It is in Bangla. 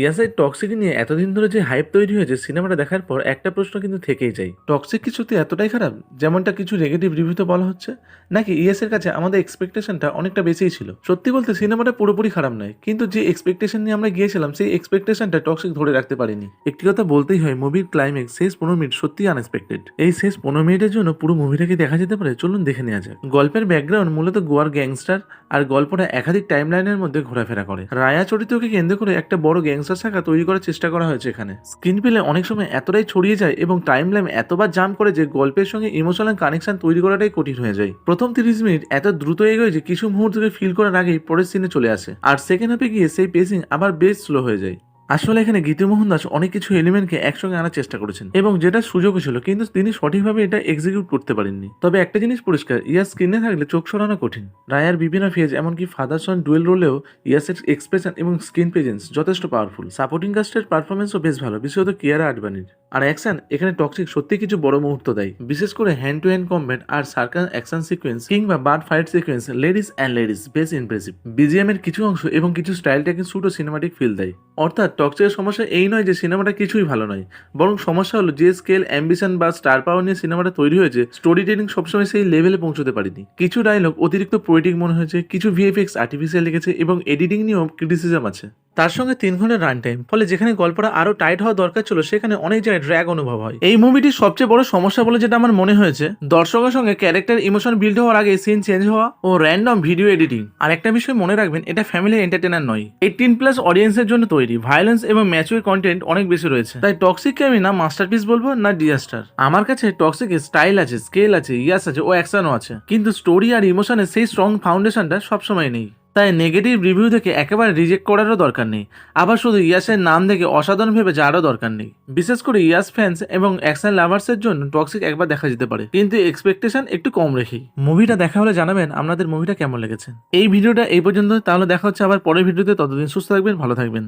ইয়াসের টক্সিক নিয়ে এতদিন ধরে যে হাইপ তৈরি হয়েছে সিনেমাটা দেখার পর একটা প্রশ্ন কিন্তু থেকেই যায়, টক্সিক কি সত্যি এতটাই খারাপ যেমনটা কিছু নেগেটিভ রিভিউতে বলা হচ্ছে, নাকি ইয়াসের কাছে আমাদের এক্সপেকটেশনটা অনেকটা বেশিই ছিল। সত্যি বলতে সিনেমাটা পুরোপুরি খারাপ নয়, কিন্তু যে এক্সপেকটেশন নিয়ে আমরা গিয়েছিলাম সেই এক্সপেকটেশনটা টক্সিক ধরে রাখতে পারিনি। একটি কথা বলতেই হয়, মুভির ক্লাইম্যাক্স শেষ 15 মিনিট সত্যি আনএক্সপেক্টেড। এই শেষ 15 মিনিটের জন্য পুরো মুভিটাকে দেখা যেতে পারে, চলুন দেখে নেওয়া যাক। গল্পের ব্যাকগ্রাউন্ড মূলত গোয়ার গ্যাংস্টার, আর গল্পটা একাধিক টাইমলাইনের মধ্যে ঘোরাফেরা করে। রায়া চরিত্রকে কেন্দ্র করে একটা বড় গ্যাংস্টার শাখা তৈরি করার চেষ্টা করা হয়েছে এখানে। স্ক্রিন প্লে অনেক সময় এতটাই ছড়িয়ে যায় এবং টাইমলাইন এতবার জাম্প করে যে গল্পের সঙ্গে ইমোশনাল কানেকশন তৈরি করাটাই কঠিন হয়ে যায়। প্রথম 30 মিনিট এত দ্রুত এগোয় যে কিছু মুহূর্তকে ফিল করার আগেই পরের সিনে চলে আসে, আর সেকেন্ড হাফে গিয়ে সেই পেসিং আবার বেশ স্লো হয়ে যায়। আসলে এখানে গীতিমোহন দাস অনেক কিছু এলিমেন্টকে একসঙ্গে আনার চেষ্টা করেছেন এবং যেটা সুযোগও ছিল, কিন্তু তিনি সঠিকভাবে এটা এক্সিকিউট করতে পারেননি। তবে একটা জিনিস পরিষ্কার, ইয়াস স্ক্রিনে থাকলে চোখ সরানো কঠিন। রায়ার বিভিন্ন ফেজ এমনকি ফাদার সন ডুয়েল রোলেও ইয়াসের এক্সপ্রেশন এবং স্ক্রিন প্রেজেন্স যথেষ্ট পাওয়ারফুল। সাপোর্টিং কাস্টের পারফরমেন্সও বেশ ভালো, বিশেষত কিয়ারা আডবানির। আর অ্যাকশন এখানে টক্সিক সত্যি কিছু বড় মুহূর্ত দেয়, বিশেষ করে হ্যান্ড টু হ্যান্ড কম্ব্যাট আর সার্কাস অ্যাকশন সিকোয়েন্স কিংবা বার্ড ফাইট সিকোয়েন্স লেডিস বেশ ইমপ্রেসিভ। বিজিএম এর কিছু অংশ এবং কিছু স্টাইল টেকিং শুট ও সিনেমাটিক ফিল দেয়। অর্থাৎ টক্সিকের সমস্যা এই নয় যে সিনেমাটা কিছুই ভালো নয়, বরং সমস্যা হলো যে স্কেল, অ্যাম্বিশন বা স্টার পাওয়ার নিয়ে সিনেমাটা তৈরি হয়েছে, স্টোরি টেলিং সবসময় সেই লেভেলে পৌঁছতে পারেনি। কিছু ডায়লগ অতিরিক্ত পোয়েটিক মনে হয়েছে, কিছু ভিএফএক্স আর্টিফিশিয়াল লেগেছে এবং এডিটিং নিয়েও ক্রিটিসিজম আছে। তার সঙ্গে 3 ঘন্টার রান টাইম, ফলে যেখানে গল্পটা আরো টাইট হওয়া দরকার ছিল সেখানে অনেক জায়গায় ড্র্যাগ অনুভব হয়। এই মুভিটির সবচেয়ে বড় সমস্যা বলে যেটা আমার মনে হয়েছে, দর্শকের সঙ্গে ক্যারেক্টার ইমোশন বিল্ড হওয়ার আগে সিন চেঞ্জ হওয়া ও র্যান্ডম ভিডিও এডিটিং। আর একটা বিষয় মনে রাখবেন, এটা ফ্যামিলি এন্টারটেইনার নয়, 18+ অডিয়েন্সের জন্য তৈরি। ভায়োলেন্স এবং ম্যাচুয়ার কন্টেন্ট অনেক বেশি রয়েছে, তাই টক্সিককে আমি না মাস্টারপিস বলবো না ডিজাস্টার। আমার কাছে টক্সিকের স্টাইল আছে, স্কেল আছে, ইয়াস আছে ও অ্যাকশনও আছে, কিন্তু স্টোরি আর ইমোশনের সেই স্ট্রং ফাউন্ডেশনটা সবসময় নেই। তাই নেগেটিভ রিভিউ দেখে একেবারে রিজেক্ট করারও দরকার নেই, আবার শুধু ইয়াসের নাম দেখে অসাধারণ ভেবে যাওয়ারও দরকার নেই। বিশেষ করে ইয়াস ফ্যান্স এবং অ্যাকশন লাভার্সের জন্য টক্সিক একবার দেখা যেতে পারে, কিন্তু এক্সপেকটেশন একটু কম রেখেই। মুভিটা দেখা হলে জানাবেন আপনাদের মুভিটা কেমন লেগেছে। এই ভিডিওটা এই পর্যন্ত, তাহলে দেখা হচ্ছে আবার পরের ভিডিওতে। ততদিন সুস্থ থাকবেন, ভালো থাকবেন।